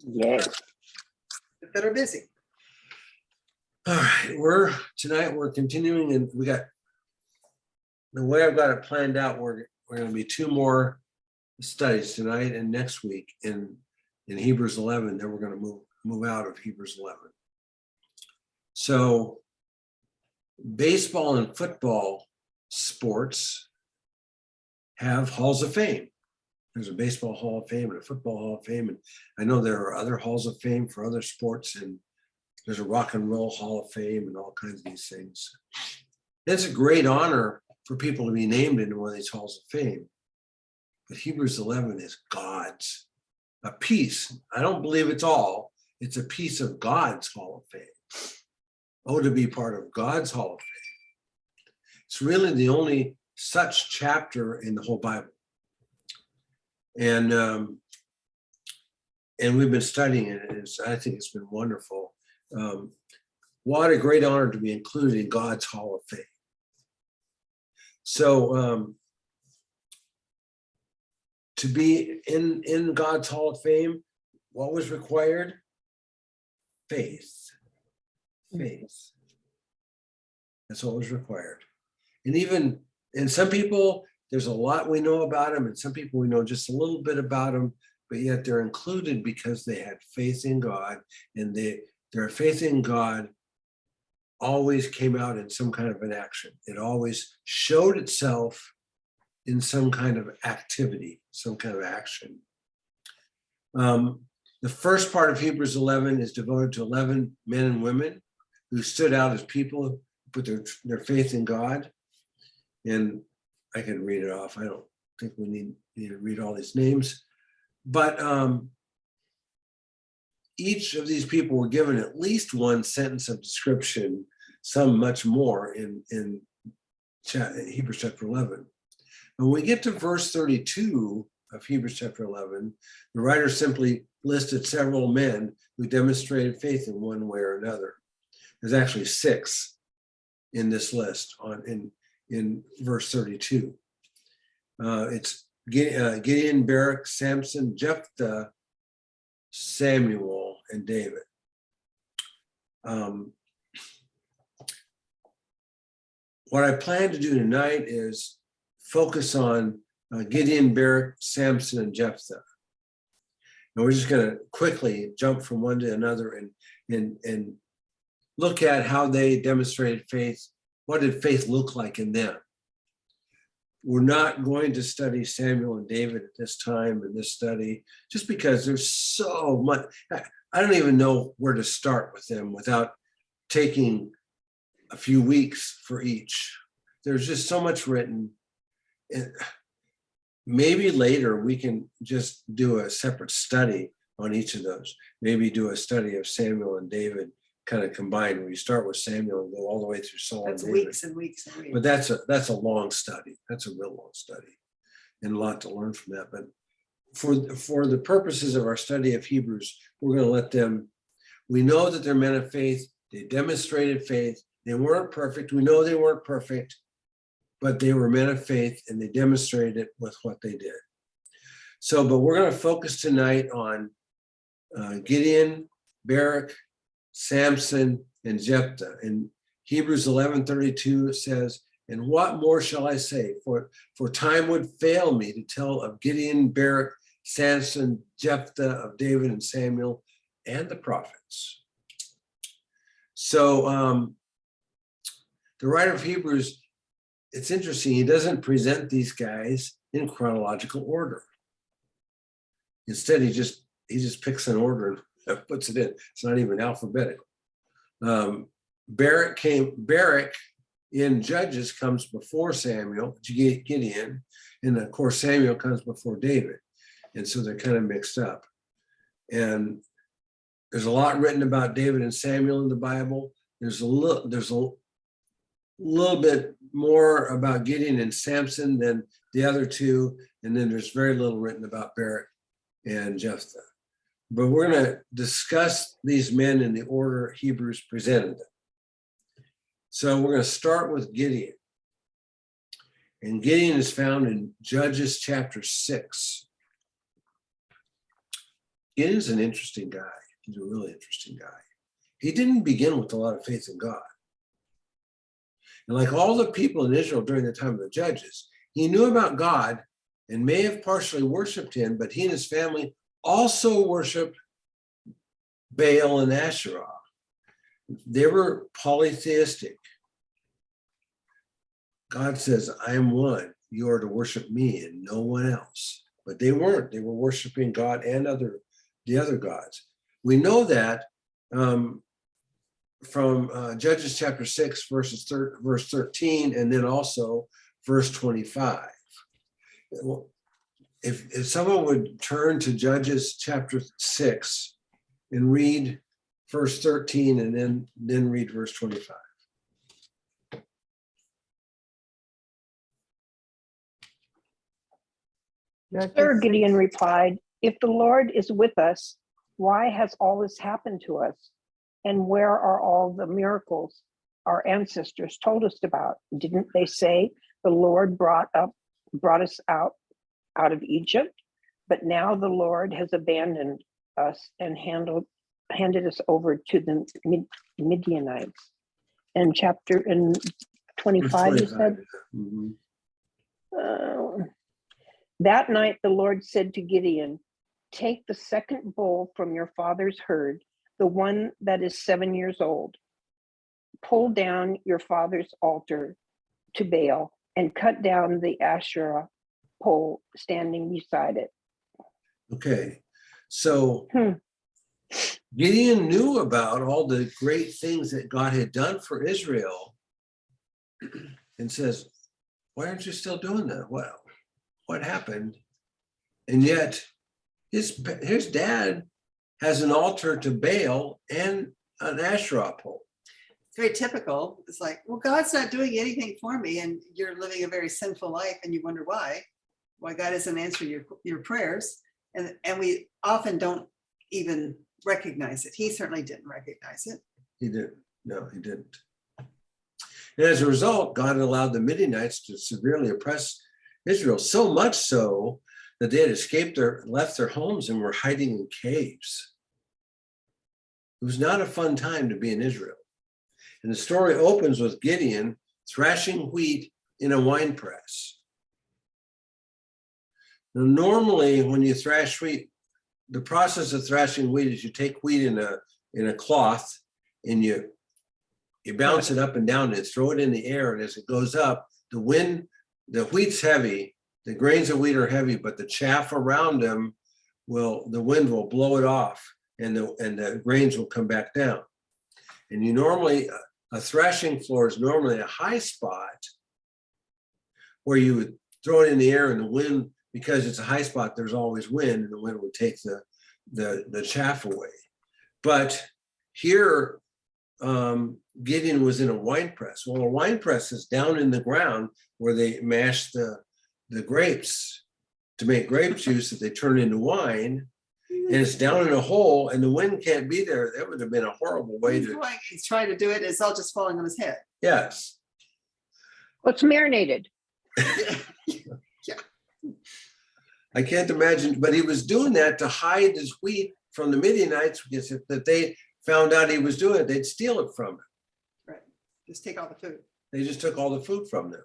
Yay. that are busy. All right, tonight we're continuing, and we got the way I've got it planned out. We're going to be two more studies tonight and next week in Hebrews 11. Then we're going to move out of Hebrews 11. So baseball and football sports have halls of fame. There's a baseball hall of fame and a football hall of fame, and I know there are other halls of fame for other sports, and there's a rock and roll hall of fame and all kinds of these things. It's a great honor for people to be named in one of these halls of fame. But Hebrews 11 is God's, a piece. I don't believe it's all. It's a piece of God's hall of fame. Oh, to be part of God's hall of fame. It's really the only such chapter in the whole Bible. And we've been studying it. I think it's been wonderful. What a great honor to be included in God's hall of fame. So to be in God's hall of fame, what was required? Faith. Faith. That's what was required. And some people, there's a lot we know about them, and some people we know just a little bit about them, but yet they're included because they had faith in God, and their faith in God always came out in some kind of an action. It always showed itself in some kind of activity, some kind of action. The first part of Hebrews 11 is devoted to 11 men and women who stood out as people who put their faith in God. And I can read it off. I don't think we need to read all these names. But each of these people were given at least one sentence of description, some much more in Hebrews chapter 11. When we get to verse 32 of Hebrews chapter 11, the writer simply listed several men who demonstrated faith in one way or another. There's actually 6 in this list in verse 32. It's Gideon, Barak, Samson, Jephthah, Samuel, and David. What I plan to do tonight is focus on Gideon, Barak, Samson, and Jephthah. And we're just going to quickly jump from one to another and look at how they demonstrated faith. What did faith look like in them? We're not going to study Samuel and David at this time in this study, just because there's so much. I don't even know where to start with them without taking a few weeks for each. There's just so much written. Maybe later we can just do a separate study on each of those. Maybe do a study of Samuel and David kind of combined, where you start with Samuel and go all the way through Saul. That's and David. weeks and weeks and weeks. But that's a long study. That's a real long study, and a lot to learn from that. But for the purposes of our study of Hebrews, we're going to let them. We know that they're men of faith. They demonstrated faith. They weren't perfect. We know they weren't perfect, but they were men of faith, and they demonstrated it with what they did. So, but we're going to focus tonight on Gideon, Barak, Samson, and Jephthah. In Hebrews 11:32 it says, "And what more shall I say? For time would fail me to tell of Gideon, Barak, Samson, Jephthah, of David and Samuel, and the prophets." So the writer of Hebrews, it's interesting, he doesn't present these guys in chronological order. Instead, he just picks an order and puts it in. It's not even alphabetical. Barak in Judges comes before Samuel, Gideon, and of course Samuel comes before David. And so they're kind of mixed up. And there's a lot written about David and Samuel in the Bible. There's a little bit more about Gideon and Samson than the other two. And then there's very little written about Barak and Jephthah. But we're going to discuss these men in the order Hebrews presented them. So we're going to start with Gideon. And Gideon is found in Judges chapter 6. Gideon's an interesting guy. He's a really interesting guy. He didn't begin with a lot of faith in God. And like all the people in Israel during the time of the judges, he knew about God and may have partially worshiped him, but he and his family also worshiped Baal and Asherah. They were polytheistic. God says, I am one. You are to worship me and no one else. But they weren't. They were worshiping God and the other gods. We know that from Judges chapter 6, verse 13, and then also verse 25. If someone would turn to Judges chapter 6 and read verse 13 and then read verse 25. Sir, Gideon replied, if the Lord is with us, why has all this happened to us? And where are all the miracles our ancestors told us about? Didn't they say the Lord brought us out of Egypt? But now the Lord has abandoned us and handed us over to the Midianites. And chapter in 25, you said? Mhm. That night the Lord said to Gideon, take the second bull from your father's herd, the one that is 7 years old. Pull down your father's altar to Baal and cut down the Asherah pole standing beside it. Okay, so Gideon knew about all the great things that God had done for Israel and says, why aren't you still doing that? What happened? And yet his dad has an altar to Baal and an Asherah pole. It's very typical. It's like, well, God's not doing anything for me, and you're living a very sinful life, and you wonder why God isn't answering your prayers. And we often don't even recognize it. He certainly didn't recognize it. He didn't. No, he didn't. And as a result, God allowed the Midianites to severely oppress Israel, so much so that they had left their homes and were hiding in caves. It was not a fun time to be in Israel. And the story opens with Gideon thrashing wheat in a wine press. Now, normally, when you thrash wheat, the process of thrashing wheat is you take wheat in a cloth and you bounce it up and down and throw it in the air. And as it goes up, the wheat's heavy, the grains of wheat are heavy, but the chaff around them the wind will blow it off and the grains will come back down. And you normally, a thrashing floor is normally a high spot where you would throw it in the air and the wind, because it's a high spot, there's always wind and the wind would take the chaff away. But here, Gideon was in a wine press. Well, a wine press is down in the ground where they mash the grapes to make grape juice that they turn into wine. And it's down in a hole and the wind can't be there. That would have been a horrible way to. He's trying to do it. It's all just falling on his head. Yes. Well, it's marinated. Yeah. I can't imagine, but he was doing that to hide his wheat from the Midianites, because if they found out he was doing it, they'd steal it from him. Right. Just take all the food. They just took all the food from them.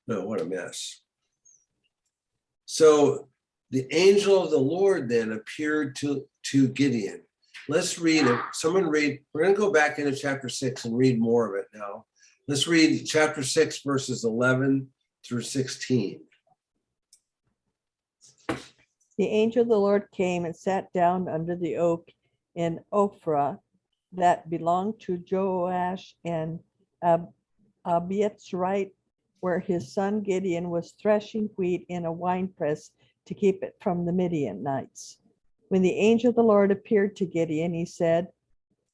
No, what a mess. So the angel of the Lord then appeared to Gideon. Let's read it. Someone read. We're going to go back into chapter 6 and read more of it now. Let's read chapter 6, verses 11 through 16. The angel of the Lord came and sat down under the oak in Ophrah that belonged to Joash and Abiezrite, where his son Gideon was threshing wheat in a winepress to keep it from the Midianites. When the angel of the Lord appeared to Gideon, he said,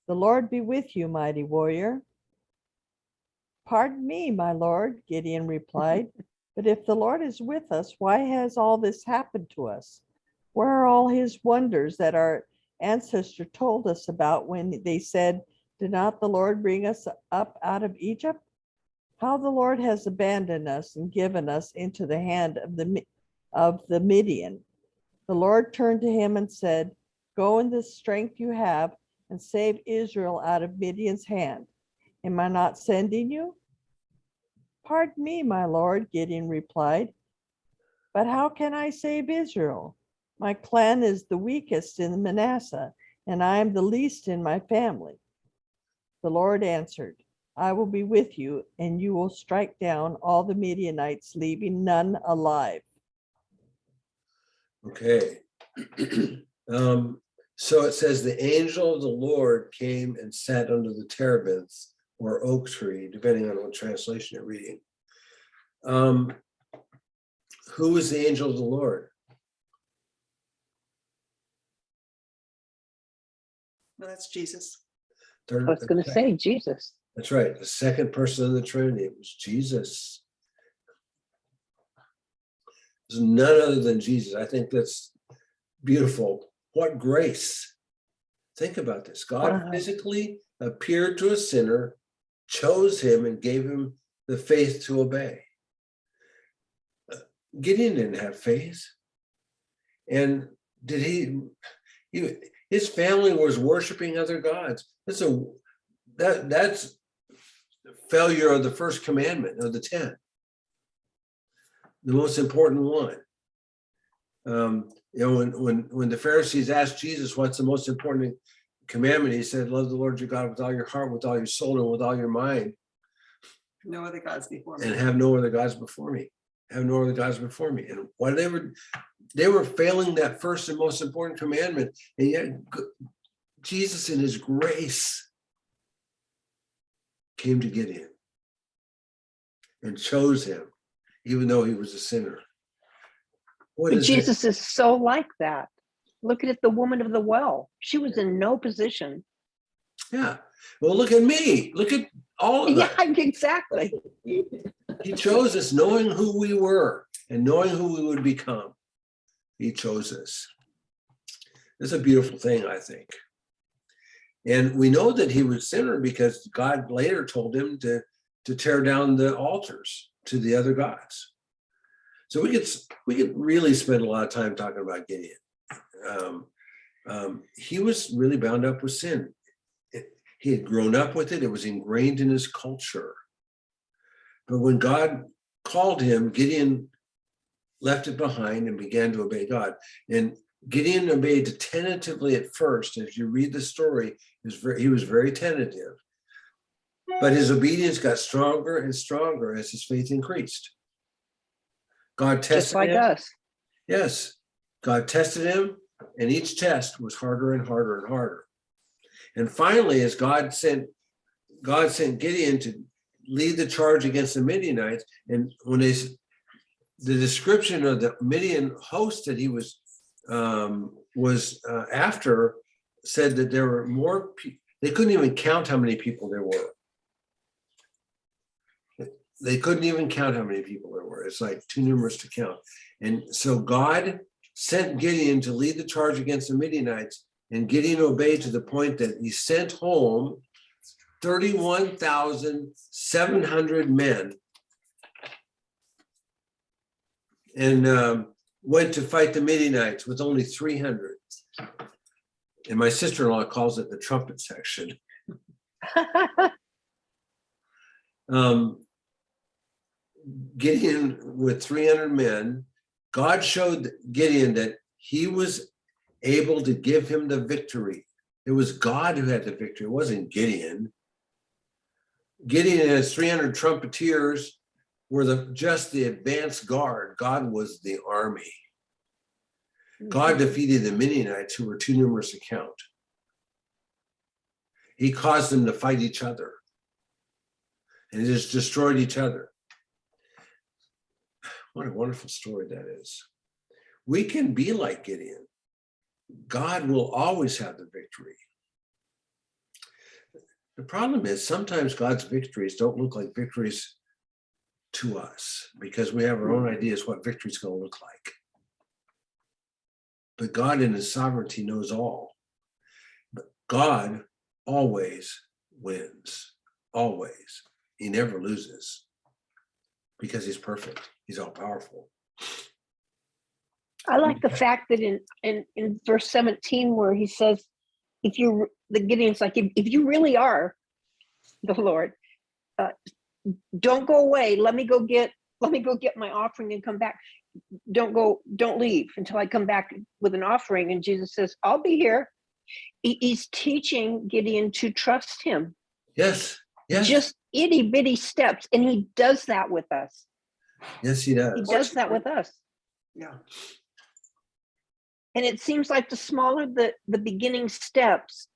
"The Lord be with you, mighty warrior." "Pardon me, my Lord," Gideon replied, "but if the Lord is with us, why has all this happened to us? Where are all his wonders that our ancestor told us about when they said, 'Did not the Lord bring us up out of Egypt?' How the Lord has abandoned us and given us into the hand of the Midian. The Lord turned to him and said, Go in the strength you have and save Israel out of Midian's hand. Am I not sending you? Pardon me, my Lord, Gideon replied. But how can I save Israel? My clan is the weakest in Manasseh, and I am the least in my family. The Lord answered, I will be with you, and you will strike down all the Midianites, leaving none alive. Okay. So it says the angel of the Lord came and sat under the terebinth or oak tree, depending on what translation you're reading. Who is the angel of the Lord? Well, that's Jesus. I was going to say Jesus. That's right. The second person in the Trinity, it was Jesus. There's none other than Jesus. I think that's beautiful. What grace. Think about this. God Wow. physically appeared to a sinner, chose him, and gave him the faith to obey. Gideon didn't have faith. And did his family was worshiping other gods. That's failure of the first commandment of the 10. The most important one. When the Pharisees asked Jesus, what's the most important commandment? He said, love the Lord your God with all your heart, with all your soul, and with all your mind. No other gods before me. And have no other gods before me. Have no other gods before me. And why they were failing that first and most important commandment. And yet Jesus in his grace came to Gideon and chose him, even though he was a sinner. What But is Jesus is so like that. Look at the woman of the well. She was in no position. Yeah. Well, look at me. Look at all of Yeah, us. exactly. He chose us knowing who we were and knowing who we would become. He chose us. It's a beautiful thing, I think. And we know that he was a sinner because God later told him to tear down the altars to the other gods. So we could really spend a lot of time talking about Gideon. He was really bound up with sin. He had grown up with it. It was ingrained in his culture. But when God called him, Gideon left it behind and began to obey God. And Gideon obeyed tentatively at first. As you read the story, he was very tentative. But his obedience got stronger and stronger as his faith increased. God tested Just like him. us. Yes, God tested him, and each test was harder and harder and harder. And finally, as God sent Gideon to lead the charge against the Midianites, and when the description of the Midian host that he was after said that there were more people. They couldn't even count how many people there were. They couldn't even count how many people there were. It's like too numerous to count. And so God sent Gideon to lead the charge against the Midianites, and Gideon obeyed to the point that he sent home 31,700 men and went to fight the Midianites with only 300. And my sister-in-law calls it the trumpet section. Gideon with 300 men, God showed Gideon that he was able to give him the victory. It was God who had the victory. It wasn't Gideon. Gideon and his 300 trumpeters were just the advanced guard. God was the army. God defeated the Midianites, who were too numerous to count. He caused them to fight each other and just destroyed each other. What a wonderful story that is. We can be like Gideon. God will always have the victory. The problem is sometimes God's victories don't look like victories to us because we have our own ideas what victory is going to look like. But God in his sovereignty knows all. But God always wins, always. He never loses because he's perfect. He's all powerful. I like the fact that in verse 17 where he says, the Gideon's like, if you really are the Lord, don't go away. Let me go get my offering and come back. Don't leave until I come back with an offering. And Jesus says, I'll be here. He's teaching Gideon to trust him. Yes, yes, Just itty bitty steps. And he does that with us. yes, he He does. does that with us. Yeah. And it seems like the smaller the beginning steps,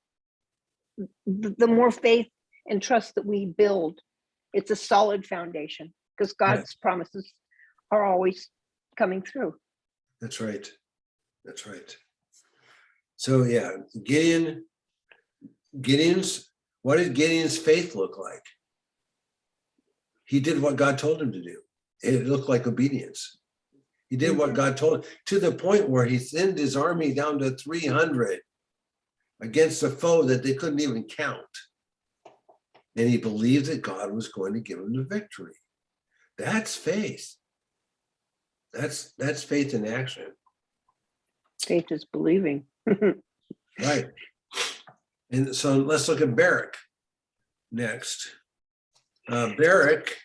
the more faith and trust that we build. It's a solid foundation because God's promises are always coming through. That's right. That's right. So yeah, what did Gideon's faith look like? He did what God told him to do. It looked like obedience. He did what God told him, to the point where he thinned his army down to 300 against a foe that they couldn't even count. And he believed that God was going to give him the victory. That's faith. That's faith in action. Faith is believing. Right. And so let's look at Barak next. Barak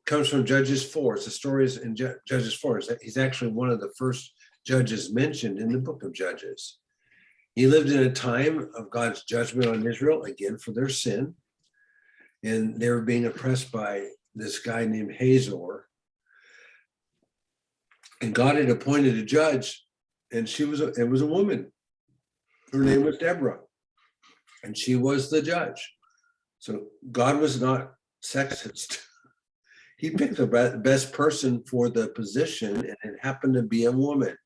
comes from Judges 4. It's the stories in Judges 4. He's actually one of the first judges mentioned in the book of Judges. He lived in a time of God's judgment on Israel, again, for their sin. And they were being oppressed by this guy named Hazor. And God had appointed a judge, and it was a woman. Her name was Deborah, and she was the judge. So God was not sexist. He picked the best person for the position, and it happened to be a woman.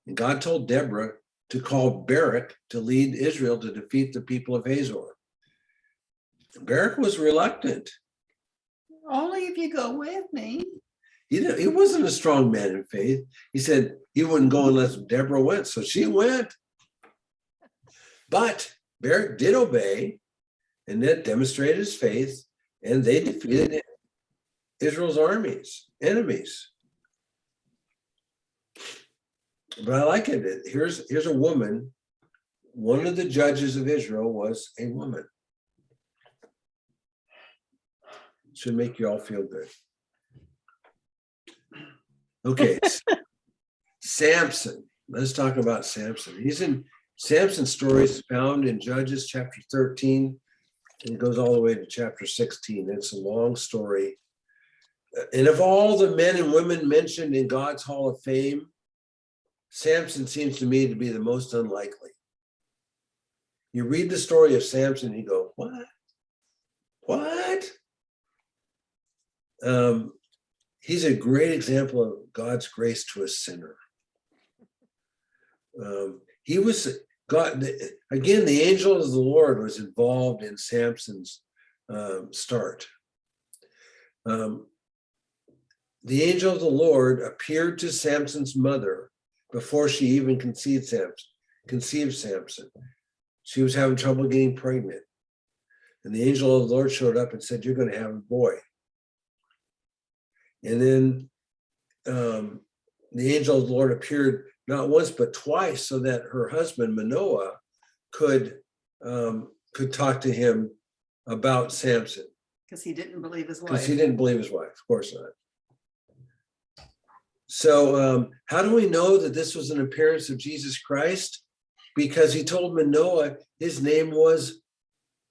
And God told Deborah to call Barak to lead Israel to defeat the people of Hazor. Barak was reluctant. Only if you go with me. He wasn't a strong man in faith. He said he wouldn't go unless Deborah went, so she went. But Barak did obey, and that demonstrated his faith, and they defeated Israel's enemies. But I like it. Here's a woman. One of the judges of Israel was a woman. Should make you all feel good. Okay, Samson. Let's talk about Samson. Samson's story is found in Judges chapter 13, and it goes all the way to chapter 16. It's a long story. And of all the men and women mentioned in God's Hall of Fame, Samson seems to me to be the most unlikely. You read the story of Samson, you go, what? What? He's a great example of God's grace to a sinner. He was God again. The angel of the Lord was involved in Samson's start. The angel of the Lord appeared to Samson's mother before she even conceived Samson. She was having trouble getting pregnant, and the angel of the Lord showed up and said, "You're going to have a boy." And then the angel of the Lord appeared not once but twice, so that her husband Manoah could talk to him about Samson. Because he didn't believe his Because wife. he didn't believe his wife, of course not. So how do we know that this was an appearance of Jesus Christ? Because he told Manoah his name was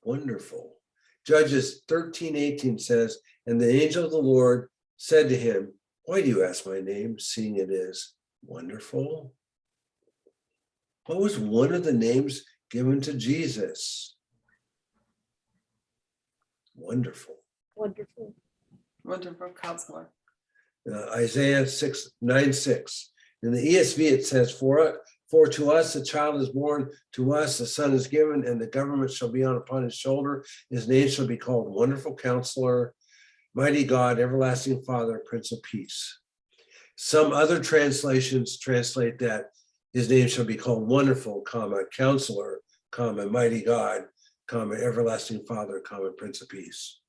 Wonderful. Judges 13:18 says, and the angel of the Lord said to him, "Why do you ask my name, seeing it is wonderful?" What was one of the names given to Jesus? Wonderful. Wonderful. Wonderful counselor. Isaiah 6:9-6. In the ESV, it says, For to us a child is born, to us a son is given, and the government shall be upon his shoulder. His name shall be called Wonderful Counselor, Mighty God, Everlasting Father, Prince of Peace. Some other translations translate that his name shall be called Wonderful, Counselor, Mighty God, Everlasting Father, Prince of Peace.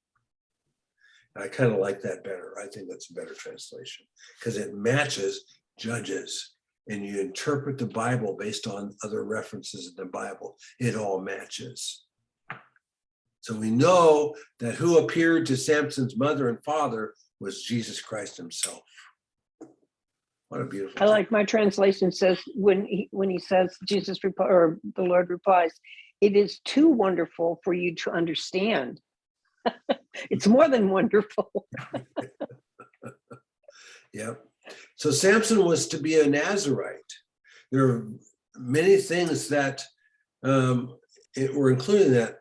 I kind of like that better. I think that's a better translation because it matches Judges, and you interpret the Bible based on other references in the Bible, it all matches. So we know that who appeared to Samson's mother and father was Jesus Christ himself. What a beautiful I like my translation says when he says or the Lord replies, it is too wonderful for you to understand. It's more than wonderful. Yep. So Samson was to be a Nazirite. There are many things that were included in that.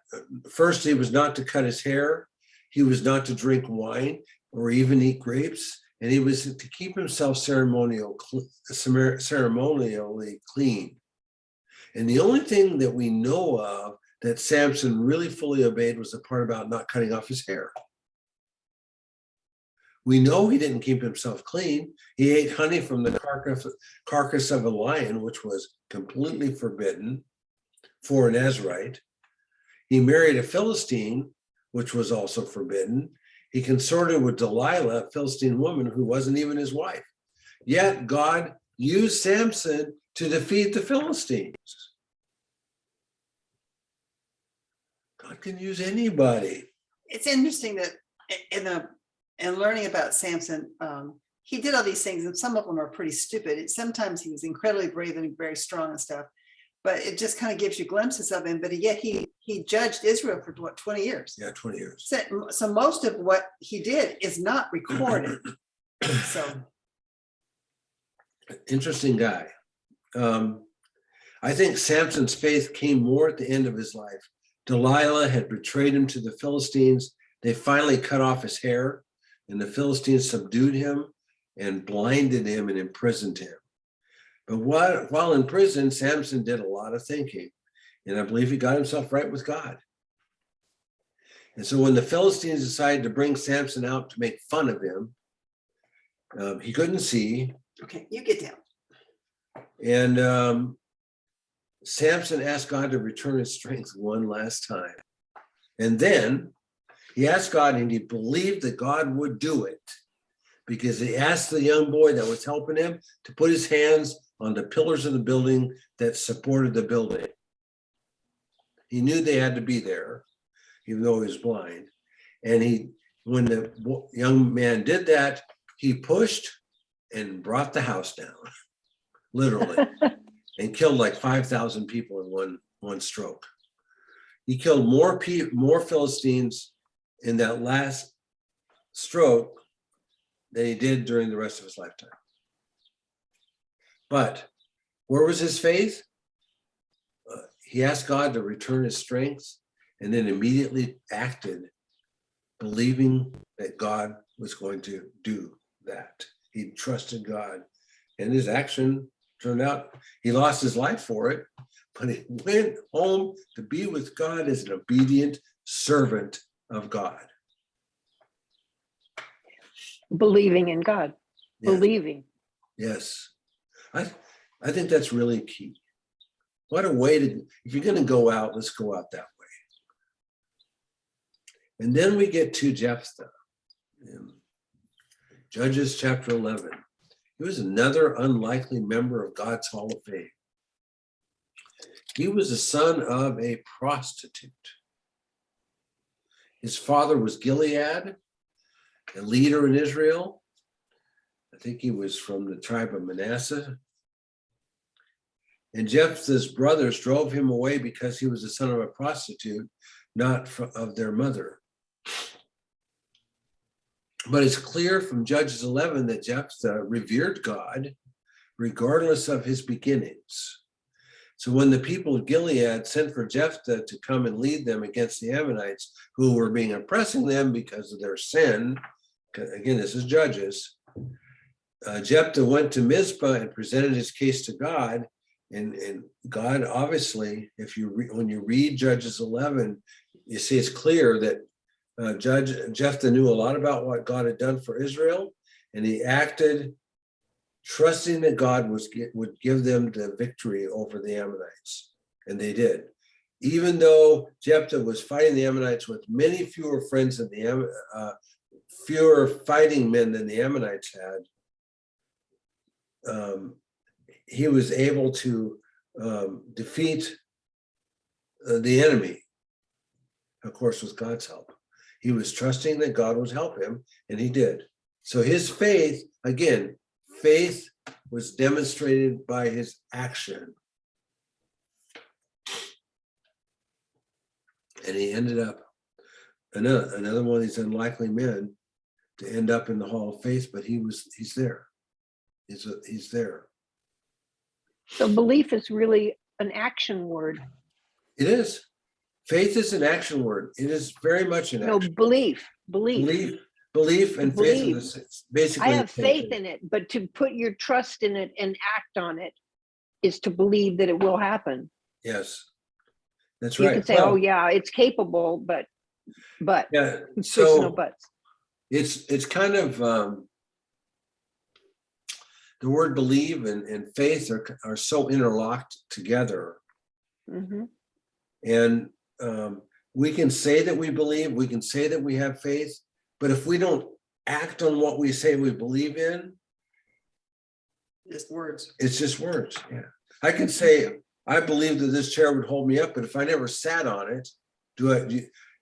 First, he was not to cut his hair. He was not to drink wine or even eat grapes. And he was to keep himself ceremonially clean. And the only thing that we know of that Samson really fully obeyed was the part about not cutting off his hair. We know he didn't keep himself clean. He ate honey from the carcass of a lion, which was completely forbidden for a Nazirite. He married a Philistine, which was also forbidden. He consorted with Delilah, a Philistine woman who wasn't even his wife. Yet God used Samson to defeat the Philistines. God can use anybody. It's interesting that in learning about Samson, he did all these things, and some of them are pretty stupid. Sometimes he was incredibly brave and very strong and stuff, but it just kind of gives you glimpses of him. But yet he judged Israel for what, 20 years? Yeah, 20 years. So most of what he did is not recorded. So interesting guy. I think Samson's faith came more at the end of his life. Delilah had betrayed him to the Philistines. They finally cut off his hair, and the Philistines subdued him and blinded him and imprisoned him. But while in prison, Samson did a lot of thinking, and I believe he got himself right with God. And so when the Philistines decided to bring Samson out to make fun of him, he couldn't see. okay, you get down. And Samson asked God to return his strength one last time. And then he asked God, and he believed that God would do it, because he asked the young boy that was helping him to put his hands on the pillars of the building that supported the building. He knew they had to be there, even though he was blind. And when the young man did that, he pushed and brought the house down, literally, and killed like 5,000 people in one stroke. He killed more Philistines in that last stroke than he did during the rest of his lifetime. But where was his faith? He asked God to return his strength, and then immediately acted, believing that God was going to do that. He trusted God, and his action turned out, he lost his life for it, but he went home to be with God as an obedient servant of God. Believing in God. Yeah. Believing. Yes. I think that's really key. What a way to, if you're going to go out, let's go out that way. And then we get to Jephthah in Judges chapter 11. He was another unlikely member of God's Hall of Fame. He was the son of a prostitute. His father was Gilead, a leader in Israel. I think he was from the tribe of Manasseh. And Jephthah's brothers drove him away because he was the son of a prostitute, not of their mother. But it's clear from Judges 11 that Jephthah revered God regardless of his beginnings. So when the people of Gilead sent for Jephthah to come and lead them against the Ammonites, who were oppressing them because of their sin, again, this is Judges, Jephthah went to Mizpah and presented his case to God. And God, obviously, when you read Judges 11, you see it's clear that Jephthah knew a lot about what God had done for Israel, and he acted trusting that God would give them the victory over the Ammonites, and they did. Even though Jephthah was fighting the Ammonites with many fewer friends than fewer fighting men than the Ammonites had, he was able to defeat the enemy, of course, with God's help. He was trusting that God would help him, and he did. So his faith, again, faith was demonstrated by his action. And he ended up another one of these unlikely men to end up in the Hall of Faith, but he's there. He's there. So belief is really an action word. It is. Faith is an action word. It is very much an No, action. belief. Belief and faith Believe. is basically I have the same faith thing. in it, but to put your trust in it and act on it is to believe that it will happen. Yes, that's You right. can say, Well, oh yeah, it's capable, but yeah. there's no So buts. it's kind of the word believe and faith are so interlocked together. Mhm. And we can say that we believe, we can say that we have faith, but if we don't act on what we say we believe in, Just words. it's just words. Yeah. I can say, I believe that this chair would hold me up, but if I never sat on it,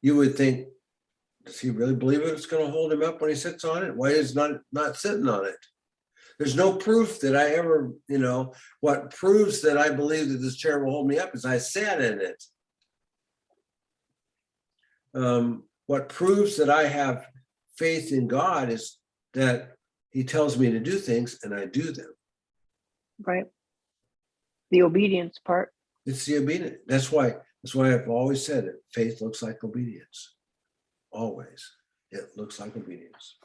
you would think, does he really believe it's going to hold him up when he sits on it? Why is not sitting on it? There's no proof that I ever, what proves that I believe that this chair will hold me up is I sat in it. What proves that I have faith in God is that he tells me to do things and I do them. Right. The obedience part. It's the obedience. That's why I've always said it. Faith looks like obedience. Always. It looks like obedience.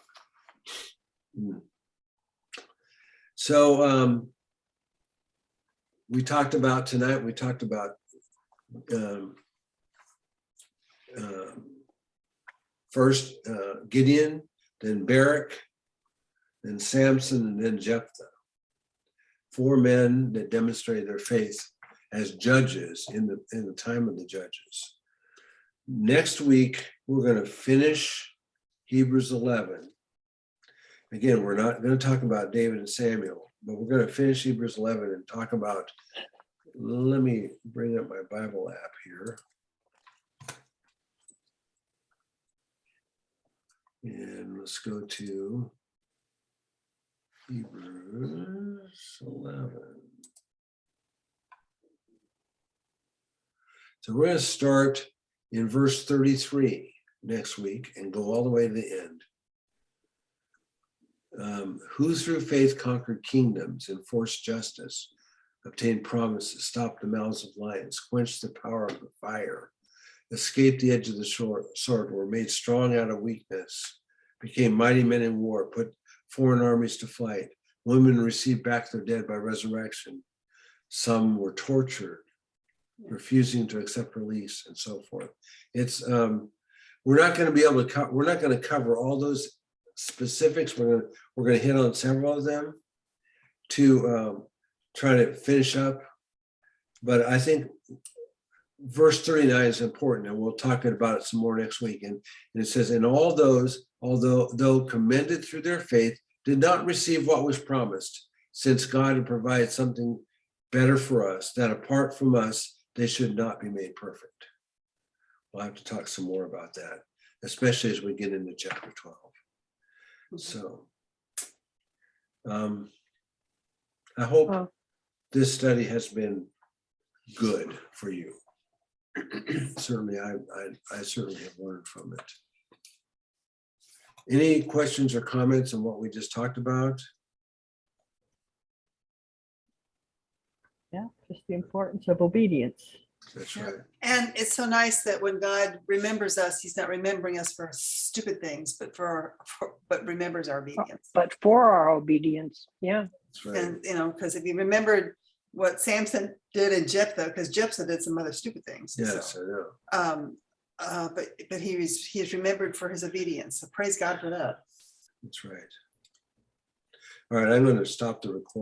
So we talked about tonight, first Gideon, then Barak, then Samson, and then Jephthah. 4 men that demonstrated their faith as judges in the time of the judges. Next week, we're going to finish Hebrews 11. Again, we're not going to talk about David and Samuel, but we're going to finish Hebrews 11 and talk about, let me bring up my Bible app here. And let's go to Hebrews 11. So we're going to start in verse 33 next week and go all the way to the end. Who through faith conquered kingdoms, enforced justice, obtained promises, stopped the mouths of lions, quenched the power of the fire, escaped the edge of the sword, were made strong out of weakness, became mighty men in war, put foreign armies to flight. Women received back their dead by resurrection. Some were tortured, refusing to accept release, and so forth. It's we're not going to be able to we're not going to cover all those specifics. We're going to hit on several of them to try to finish up. But I think verse 39 is important, and we'll talk about it some more next week. And it says, and all those, although commended through their faith, did not receive what was promised, since God had provided something better for us, that apart from us, they should not be made perfect. We'll have to talk some more about that, especially as we get into chapter 12. So I hope this study has been good for you. Certainly, I certainly have learned from it. Any questions or comments on what we just talked about? Yeah, just the importance of obedience. That's Yeah. right. And it's so nice that when God remembers us, he's not remembering us for stupid things, but but remembers our obedience. But for our obedience, yeah. That's right. And, because if he remembered what Samson did in Jephthah, because Jephthah did some other stupid things. Yes, So, I know. but he is remembered for his obedience. So praise God for that. That's right. All right, I'm going to stop the recording.